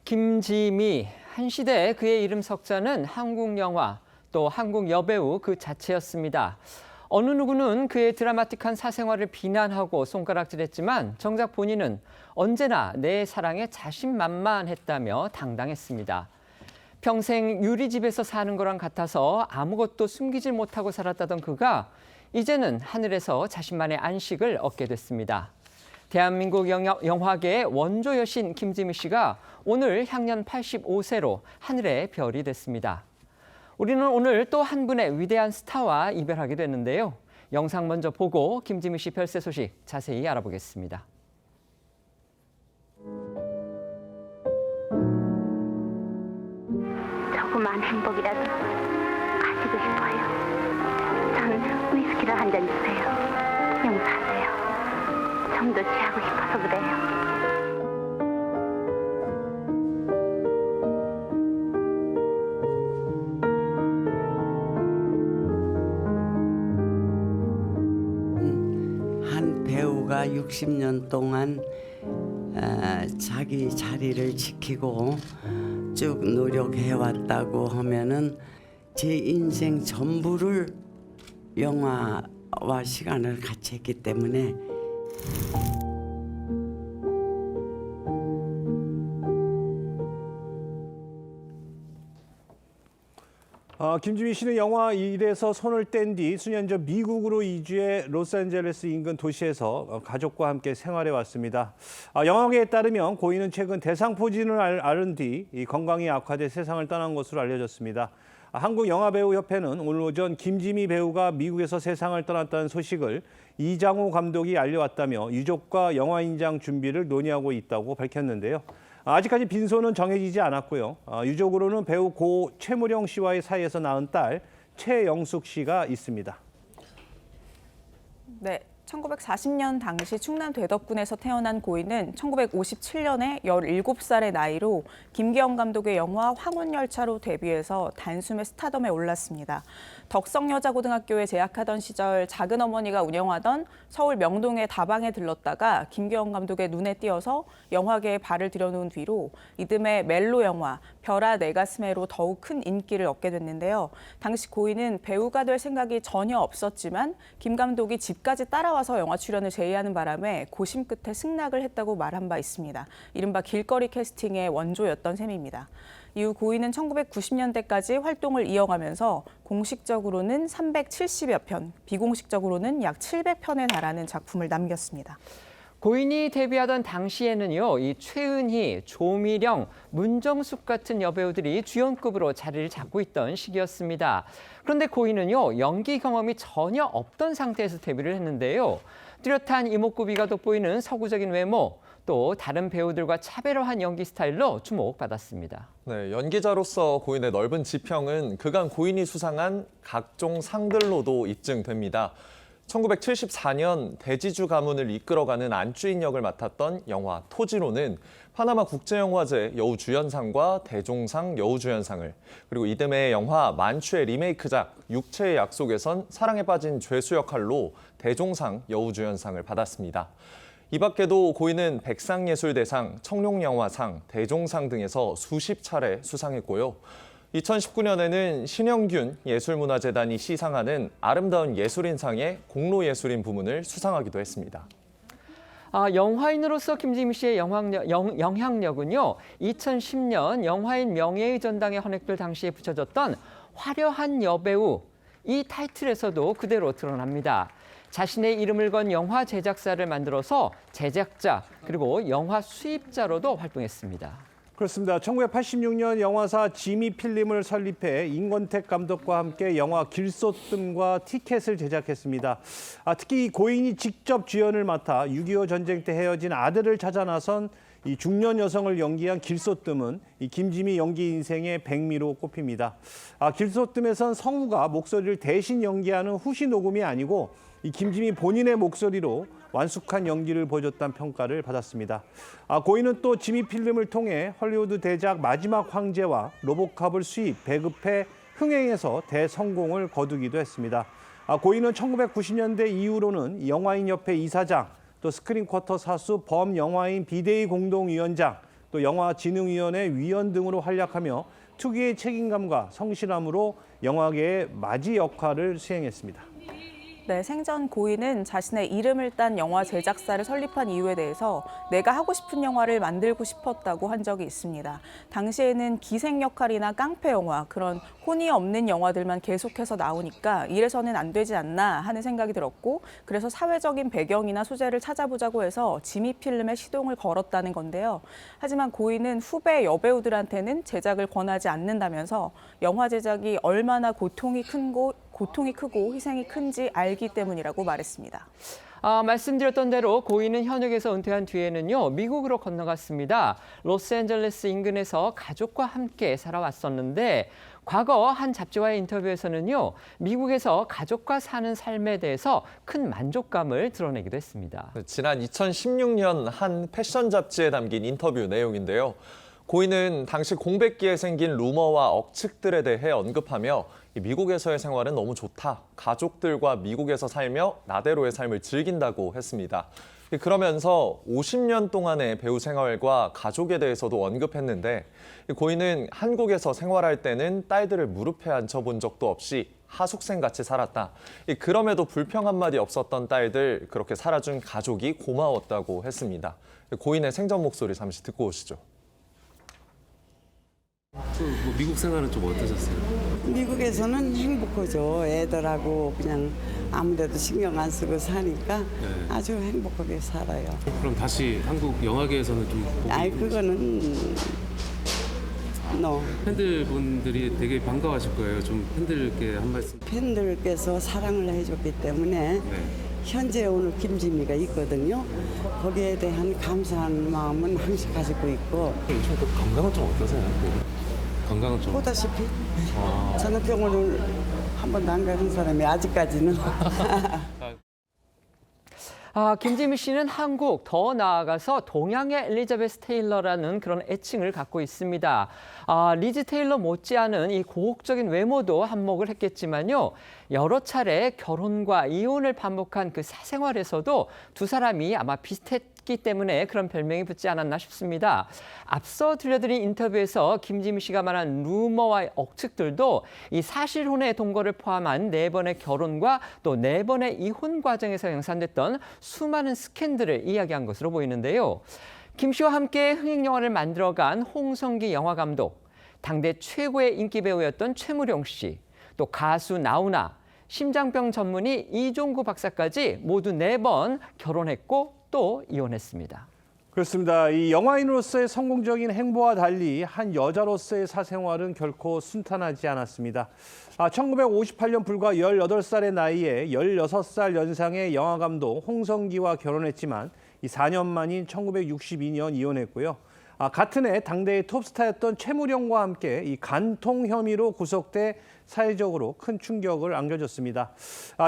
김지미, 한 시대 그의 이름 석자는 한국 영화, 또 한국 여배우 그 자체였습니다. 어느 누구는 그의 드라마틱한 사생활을 비난하고 손가락질했지만 정작 본인은 언제나 내 사랑에 자신만만했다며 당당했습니다. 평생 유리집에서 사는 거랑 같아서 아무것도 숨기질 못하고 살았다던 그가 이제는 하늘에서 자신만의 안식을 얻게 됐습니다. 대한민국 영화계의 원조 여신 김지미 씨가 오늘 향년 85세로 하늘의 별이 됐습니다. 우리는 오늘 또 한 분의 위대한 스타와 이별하게 됐는데요. 영상 먼저 보고 김지미 씨 별세 소식 자세히 알아보겠습니다. 조그만 행복이라도 가지고 싶어요. 저는 위스키를 한 잔 주세요. 용서하세요. 좀 더 취하고 싶어서 그래요. 한 배우가 60년 동안 자기 자리를 지키고 쭉 노력해왔다고 하면은 제 인생 전부를 영화와 시간을 같이 했기 때문에 김지미 씨는 영화 일에서 손을 뗀 뒤 수년 전 미국으로 이주해 로스앤젤레스 인근 도시에서 가족과 함께 생활해 왔습니다. 영화계에 따르면 고인은 최근 대상포진을 앓은 뒤 건강이 악화돼 세상을 떠난 것으로 알려졌습니다. 한국영화배우협회는 오늘 오전 김지미 배우가 미국에서 세상을 떠났다는 소식을 이장호 감독이 알려왔다며 유족과 영화인장 준비를 논의하고 있다고 밝혔는데요. 아직까지 빈소는 정해지지 않았고요. 유족으로는 배우 고 최무령 씨와의 사이에서 낳은 딸 최영숙 씨가 있습니다. 네, 1940년 당시 충남 대덕군에서 태어난 고인은 1957년에 17살의 나이로 김기영 감독의 영화 황혼열차로 데뷔해서 단숨에 스타덤에 올랐습니다. 덕성여자고등학교에 재학하던 시절 작은 어머니가 운영하던 서울 명동의 다방에 들렀다가 김기영 감독의 눈에 띄어서 영화계에 발을 들여놓은 뒤로 이듬해 멜로 영화 별아 내 가슴에로 더욱 큰 인기를 얻게 됐는데요. 당시 고인은 배우가 될 생각이 전혀 없었지만 김 감독이 집까지 따라와서 영화 출연을 제의하는 바람에 고심 끝에 승낙을 했다고 말한 바 있습니다. 이른바 길거리 캐스팅의 원조였던 셈입니다. 이후 고인은 1990년대까지 활동을 이어가면서 공식적으로는 370여 편, 비공식적으로는 약 700편에 달하는 작품을 남겼습니다. 고인이 데뷔하던 당시에는요, 이 최은희, 조미령, 문정숙 같은 여배우들이 주연급으로 자리를 잡고 있던 시기였습니다. 그런데 고인은요, 연기 경험이 전혀 없던 상태에서 데뷔를 했는데요. 뚜렷한 이목구비가 돋보이는 서구적인 외모, 또 다른 배우들과 차별화한 연기 스타일로 주목받았습니다. 네, 연기자로서 고인의 넓은 지평은 그간 고인이 수상한 각종 상들로도 입증됩니다. 1974년 대지주 가문을 이끌어가는 안주인 역을 맡았던 영화 토지로는 파나마 국제영화제 여우주연상과 대종상 여우주연상을, 그리고 이듬해 영화 만추의 리메이크작 육체의 약속에선 사랑에 빠진 죄수 역할로 대종상 여우주연상을 받았습니다. 이 밖에도 고인은 백상예술대상, 청룡영화상, 대종상 등에서 수십 차례 수상했고요. 2019년에는 신영균 예술문화재단이 시상하는 아름다운 예술인상의 공로예술인 부문을 수상하기도 했습니다. 영화인으로서 김지미 씨의 영향력은요, 2010년 영화인 명예의 전당에 헌액될 당시에 붙여졌던 화려한 여배우, 이 타이틀에서도 그대로 드러납니다. 자신의 이름을 건 영화 제작사를 만들어서 제작자, 그리고 영화 수입자로도 활동했습니다. 그렇습니다. 1986년 영화사 지미 필름을 설립해 임권택 감독과 함께 영화 길소뜸과 티켓을 제작했습니다. 특히 고인이 직접 주연을 맡아 6.25 전쟁 때 헤어진 아들을 찾아 나선 이 중년 여성을 연기한 길소뜸은 이 김지미 연기 인생의 백미로 꼽힙니다. 길소뜸에선 성우가 목소리를 대신 연기하는 후시 녹음이 아니고 이 김지미 본인의 목소리로 완숙한 연기를 보여줬다는 평가를 받았습니다. 고인은 또 지미 필름을 통해 헐리우드 대작 마지막 황제와 로보캅을 수입, 배급해 흥행해서 대성공을 거두기도 했습니다. 고인은 1990년대 이후로는 영화인협회 이사장, 또 스크린쿼터 사수 범영화인 비대위 공동위원장, 또 영화진흥위원회 위원 등으로 활약하며 특유의 책임감과 성실함으로 영화계의 마지 역할을 수행했습니다. 네, 생전 고인은 자신의 이름을 딴 영화 제작사를 설립한 이유에 대해서 내가 하고 싶은 영화를 만들고 싶었다고 한 적이 있습니다. 당시에는 기생 역할이나 깡패 영화, 그런 혼이 없는 영화들만 계속해서 나오니까 이래서는 안 되지 않나 하는 생각이 들었고, 그래서 사회적인 배경이나 소재를 찾아보자고 해서 지미 필름에 시동을 걸었다는 건데요. 하지만 고인은 후배 여배우들한테는 제작을 권하지 않는다면서 영화 제작이 얼마나 고통이 크고 희생이 큰지 알기 때문이라고 말했습니다. 말씀드렸던 대로 고인은 현역에서 은퇴한 뒤에는요, 미국으로 건너갔습니다. 로스앤젤레스 인근에서 가족과 함께 살아왔었는데 과거 한 잡지와의 인터뷰에서는요, 미국에서 가족과 사는 삶에 대해서 큰 만족감을 드러내기도 했습니다. 지난 2016년 한 패션 잡지에 담긴 인터뷰 내용인데요. 고인은 당시 공백기에 생긴 루머와 억측들에 대해 언급하며 미국에서의 생활은 너무 좋다. 가족들과 미국에서 살며 나대로의 삶을 즐긴다고 했습니다. 그러면서 50년 동안의 배우 생활과 가족에 대해서도 언급했는데 고인은 한국에서 생활할 때는 딸들을 무릎에 앉혀본 적도 없이 하숙생같이 살았다. 그럼에도 불평 한마디 없었던 딸들, 그렇게 살아준 가족이 고마웠다고 했습니다. 고인의 생전 목소리 잠시 듣고 오시죠. 뭐 미국 생활은 좀 어떠셨어요? 미국에서는 행복하죠. 애들하고 그냥 아무데도 신경 안 쓰고 사니까 아주 행복하게 살아요. 그럼 다시 한국 영화계에서는 좀 아이 그거는 팬들분들이 되게 반가워하실 거예요. 좀 팬들께 한 말씀. 팬들께서 사랑을 해줬기 때문에 현재 오늘 김지미가 있거든요. 거기에 대한 감사한 마음은 항상 가지고 있고 요즘 그 건강은 좀 어떠세요? 건강은 좀. 보다시피 저는 병원을 한 번도 안 가는 사람이 아직까지는. 김지미 씨는 한국, 더 나아가서 동양의 엘리자베스 테일러라는 그런 애칭을 갖고 있습니다. 리즈 테일러 못지않은 이 고혹적인 외모도 한몫을 했겠지만요. 여러 차례 결혼과 이혼을 반복한 그 사생활에서도 두 사람이 아마 비슷했기 때문에 그런 별명이 붙지 않았나 싶습니다. 앞서 들려드린 인터뷰에서 김지미 씨가 말한 루머와 억측들도 이 사실혼의 동거를 포함한 4번의 결혼과 또 4번의 이혼 과정에서 양산됐던 수많은 스캔들을 이야기한 것으로 보이는데요. 김 씨와 함께 흥행영화를 만들어간 홍성기 영화감독, 당대 최고의 인기 배우였던 최무룡 씨, 또 가수 나훈아, 심장병 전문의 이종구 박사까지 모두 4번 결혼했고 또 이혼했습니다. 그렇습니다. 이 영화인으로서의 성공적인 행보와 달리 한 여자로서의 사생활은 결코 순탄하지 않았습니다. 1958년 불과 18살의 나이에 16살 연상의 영화감독 홍성기와 결혼했지만 이 4년 만인 1962년 이혼했고요. 같은 해 당대의 톱스타였던 최무룡과 함께 이 간통 혐의로 구속돼 사회적으로 큰 충격을 안겨줬습니다.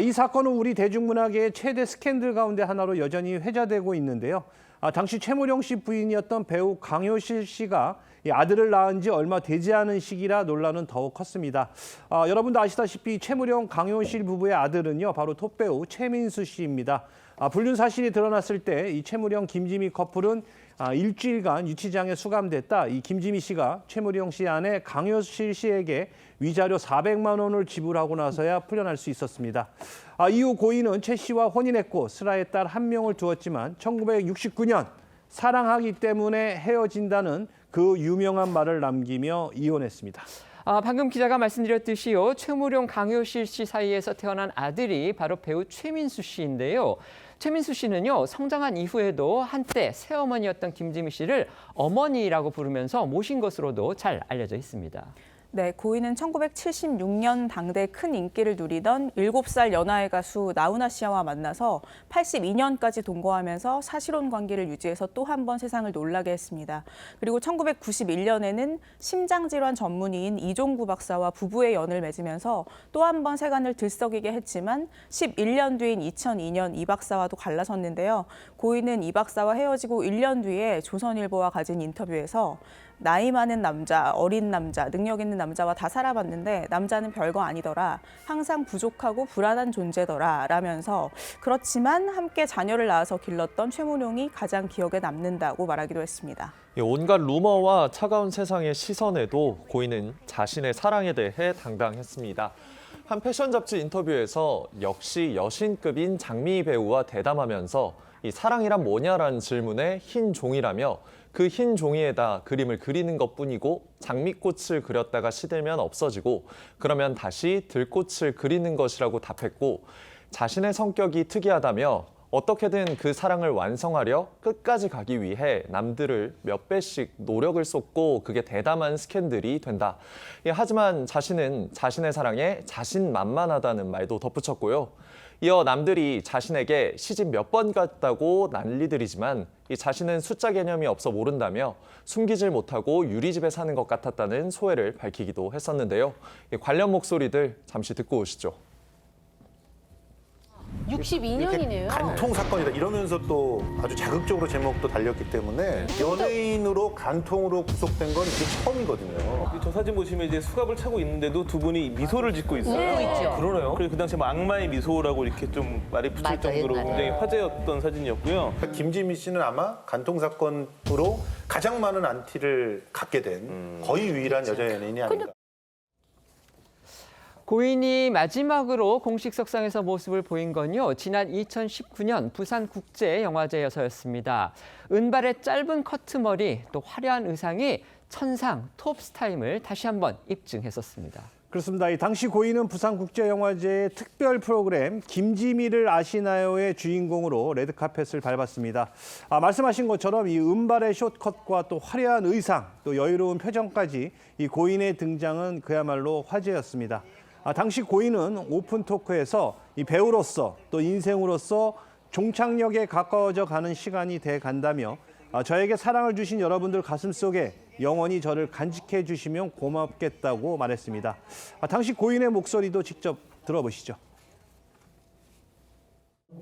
이 사건은 우리 대중문화계의 최대 스캔들 가운데 하나로 여전히 회자되고 있는데요. 당시 최무룡 씨 부인이었던 배우 강효실 씨가 이 아들을 낳은 지 얼마 되지 않은 시기라 논란은 더욱 컸습니다. 여러분도 아시다시피 최무룡 강효실 부부의 아들은요, 바로 톱배우 최민수 씨입니다. 불륜 사실이 드러났을 때 이 최무룡 김지미 커플은 일주일간 유치장에 수감됐다. 이 김지미 씨가 최무룡 씨 아내 강효실 씨에게 위자료 400만 원을 지불하고 나서야 풀려날 수 있었습니다. 이후 고인은 최 씨와 혼인했고 슬아의 딸 1명을 두었지만 1969년 사랑하기 때문에 헤어진다는 그 유명한 말을 남기며 이혼했습니다. 방금 기자가 말씀드렸듯이요, 최무룡 강효실 씨 사이에서 태어난 아들이 바로 배우 최민수 씨인데요. 최민수 씨는요, 성장한 이후에도 한때 새어머니였던 김지미 씨를 어머니라고 부르면서 모신 것으로도 잘 알려져 있습니다. 네, 고인은 1976년 당대 큰 인기를 누리던 7살 연하의 가수 나훈아 씨와 만나서 82년까지 동거하면서 사실혼 관계를 유지해서 또 한 번 세상을 놀라게 했습니다. 그리고 1991년에는 심장질환 전문의인 이종구 박사와 부부의 연을 맺으면서 또 한 번 세간을 들썩이게 했지만 11년 뒤인 2002년 이 박사와도 갈라섰는데요. 고인은 이 박사와 헤어지고 1년 뒤에 조선일보와 가진 인터뷰에서 나이 많은 남자, 어린 남자, 능력 있는 남자와 다 살아봤는데 남자는 별거 아니더라. 항상 부족하고 불안한 존재더라. 라면서 그렇지만 함께 자녀를 낳아서 길렀던 최문용이 가장 기억에 남는다고 말하기도 했습니다. 온갖 루머와 차가운 세상의 시선에도 고인은 자신의 사랑에 대해 당당했습니다. 한 패션 잡지 인터뷰에서 역시 여신급인 장미희 배우와 대담하면서 이 사랑이란 뭐냐라는 질문에 흰 종이라며 그 흰 종이에다 그림을 그리는 것뿐이고 장미꽃을 그렸다가 시들면 없어지고 그러면 다시 들꽃을 그리는 것이라고 답했고 자신의 성격이 특이하다며 어떻게든 그 사랑을 완성하려 끝까지 가기 위해 남들을 몇 배씩 노력을 쏟고 그게 대담한 스캔들이 된다. 하지만 자신은 자신의 사랑에 자신만만하다는 말도 덧붙였고요. 이어 남들이 자신에게 시집 몇 번 갔다고 난리들이지만 이 자신은 숫자 개념이 없어 모른다며 숨기질 못하고 유리집에 사는 것 같았다는 소회를 밝히기도 했었는데요. 관련 목소리들 잠시 듣고 오시죠. 62년이네요. 간통 사건이다 이러면서 또 아주 자극적으로 제목도 달렸기 때문에 연예인으로 간통으로 구속된 건 이게 처음이거든요. 저 사진 보시면 이제 수갑을 차고 있는데도 두 분이 미소를 짓고 있어요. 있죠. 그러네요. 그리고 그 당시에 뭐 악마의 미소라고 이렇게 좀 말이 붙일 맞아요, 정도로 맞아요. 굉장히 화제였던 사진이었고요. 그러니까 김지미 씨는 아마 간통 사건으로 가장 많은 안티를 갖게 된 거의 유일한 여자 연예인이 아닌가. 고인이 마지막으로 공식 석상에서 모습을 보인 건요. 지난 2019년 부산국제영화제여서였습니다. 은발의 짧은 커트머리 또 화려한 의상이 천상 톱스타임을 다시 한번 입증했었습니다. 그렇습니다. 이 당시 고인은 부산국제영화제의 특별 프로그램 김지미를 아시나요의 주인공으로 레드카펫을 밟았습니다. 말씀하신 것처럼 이 은발의 숏컷과 또 화려한 의상, 또 여유로운 표정까지 이 고인의 등장은 그야말로 화제였습니다. 당시 고인은 오픈 토크에서 이 배우로서 또 인생으로서 종착역에 가까워져 가는 시간이 돼 간다며 저에게 사랑을 주신 여러분들 가슴속에 영원히 저를 간직해 주시면 고맙겠다고 말했습니다. 당시 고인의 목소리도 직접 들어보시죠.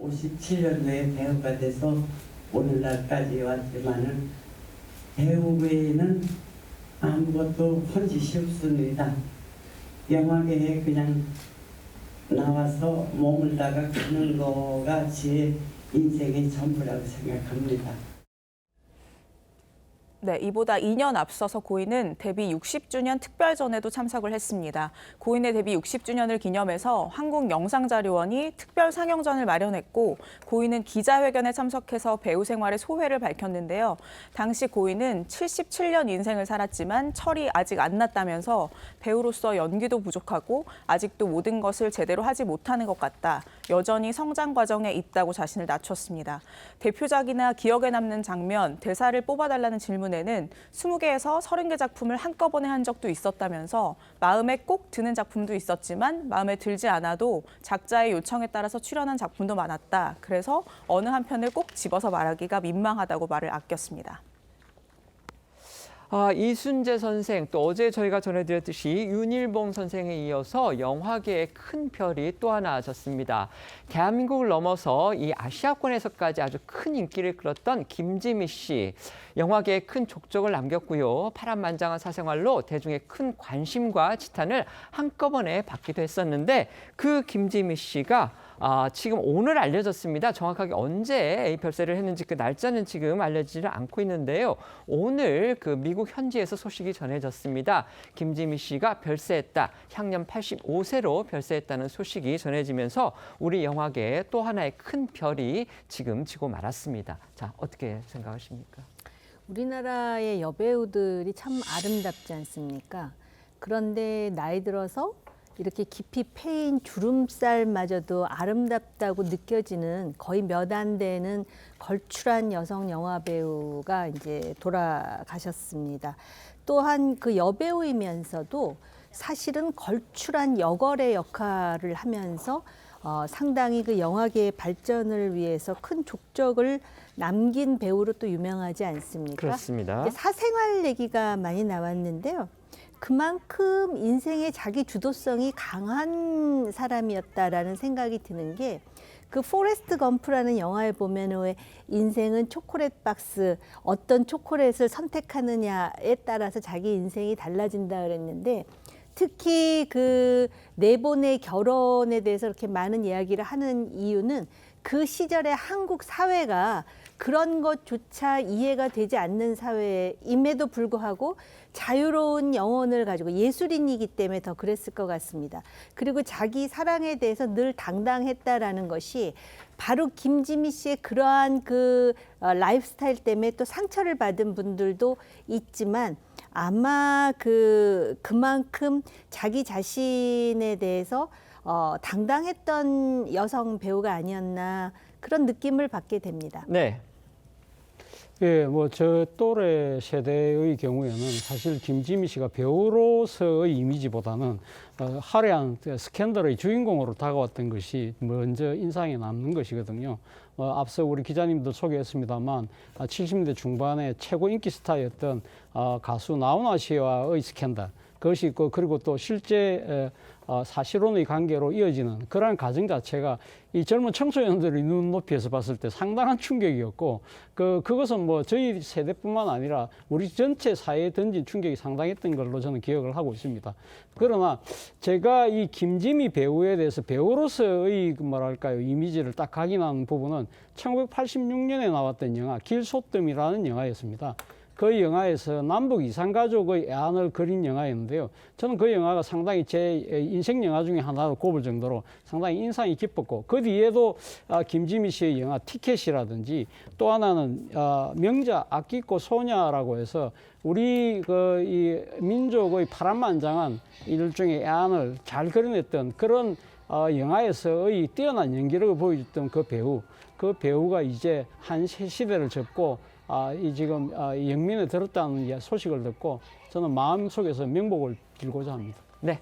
57년도에 배우가 돼서 오늘날까지 왔지만은 배우 외에는 아무것도 헌짓이 없습니다. 영화계에 그냥 나와서 머물다가 가는 거가 제 인생의 전부라고 생각합니다. 네, 이보다 2년 앞서서 고인은 데뷔 60주년 특별전에도 참석을 했습니다. 고인의 데뷔 60주년을 기념해서 한국영상자료원이 특별 상영전을 마련했고 고인은 기자회견에 참석해서 배우 생활의 소회를 밝혔는데요. 당시 고인은 77년 인생을 살았지만 철이 아직 안 났다면서 배우로서 연기도 부족하고 아직도 모든 것을 제대로 하지 못하는 것 같다. 여전히 성장 과정에 있다고 자신을 낮췄습니다. 대표작이나 기억에 남는 장면, 대사를 뽑아달라는 질문에는 20개에서 30개 작품을 한꺼번에 한 적도 있었다면서 마음에 꼭 드는 작품도 있었지만 마음에 들지 않아도 작자의 요청에 따라서 출연한 작품도 많았다. 그래서 어느 한 편을 꼭 집어서 말하기가 민망하다고 말을 아꼈습니다. 이순재 선생, 또 어제 저희가 전해드렸듯이 윤일봉 선생에 이어서 영화계의 큰 별이 또 하나 졌습니다. 대한민국을 넘어서 이 아시아권에서까지 아주 큰 인기를 끌었던 김지미 씨. 영화계에 큰 족적을 남겼고요. 파란만장한 사생활로 대중의 큰 관심과 지탄을 한꺼번에 받기도 했었는데 그 김지미 씨가 지금 오늘 알려졌습니다. 정확하게 언제 별세를 했는지 그 날짜는 지금 알려지지 않고 있는데요. 오늘 그 미국 현지에서 소식이 전해졌습니다. 김지미 씨가 별세했다. 향년 85세로 별세했다는 소식이 전해지면서 우리 영화계에 또 하나의 큰 별이 지금 지고 말았습니다. 자, 어떻게 생각하십니까? 우리나라의 여배우들이 참 아름답지 않습니까? 그런데 나이 들어서 이렇게 깊이 패인 주름살마저도 아름답다고 느껴지는 거의 몇 안 되는 걸출한 여성 영화 배우가 이제 돌아가셨습니다. 또한 그 여배우이면서도 사실은 걸출한 여걸의 역할을 하면서 상당히 그 영화계의 발전을 위해서 큰 족적을 남긴 배우로 또 유명하지 않습니까? 그렇습니다. 사생활 얘기가 많이 나왔는데요. 그만큼 인생의 자기 주도성이 강한 사람이었다라는 생각이 드는 게 그 포레스트 검프라는 영화에 보면은 왜 인생은 초콜릿 박스, 어떤 초콜릿을 선택하느냐에 따라서 자기 인생이 달라진다 그랬는데, 특히 그 네 번의 결혼에 대해서 이렇게 많은 이야기를 하는 이유는 그 시절의 한국 사회가 그런 것조차 이해가 되지 않는 사회임에도 불구하고 자유로운 영혼을 가지고 예술인이기 때문에 더 그랬을 것 같습니다. 그리고 자기 사랑에 대해서 늘 당당했다라는 것이 바로 김지미 씨의 그러한 그 라이프스타일 때문에 또 상처를 받은 분들도 있지만, 아마 그만큼 자기 자신에 대해서 당당했던 여성 배우가 아니었나, 그런 느낌을 받게 됩니다. 네. 예, 뭐 저 또래 세대의 경우에는 사실 김지미 씨가 배우로서의 이미지보다는 화려한 스캔들의 주인공으로 다가왔던 것이 먼저 인상에 남는 것이거든요. 앞서 우리 기자님도 소개했습니다만 70년대 중반에 최고 인기 스타였던 가수 나훈아 씨와의 스캔들, 그것이 있고, 그리고 또 실제 사실혼의 관계로 이어지는 그러한 과정 자체가 이 젊은 청소년들의 눈높이에서 봤을 때 상당한 충격이었고, 그것은 뭐 저희 세대뿐만 아니라 우리 전체 사회에 던진 충격이 상당했던 걸로 저는 기억을 하고 있습니다. 그러나 제가 이 김지미 배우에 대해서 배우로서의 뭐랄까요, 이미지를 딱 각인하는 부분은 1986년에 나왔던 영화 길소뜸이라는 영화였습니다. 그 영화에서 남북 이산가족의 애환을 그린 영화였는데요. 저는 그 영화가 상당히 제 인생 영화 중에 하나로 꼽을 정도로 상당히 인상이 깊었고, 그 뒤에도 김지미 씨의 영화 티켓이라든지, 또 하나는 명작 아끼꼬 소녀라고 해서 우리 이 민족의 파란만장한 일종의 애환을 잘 그려냈던 그런 영화에서의 뛰어난 연기력을 보여줬던 그 배우가 이제 한 시대를 접고 이 지금 영민에 들었다는 소식을 듣고 저는 마음속에서 명복을 빌고자 합니다. 네.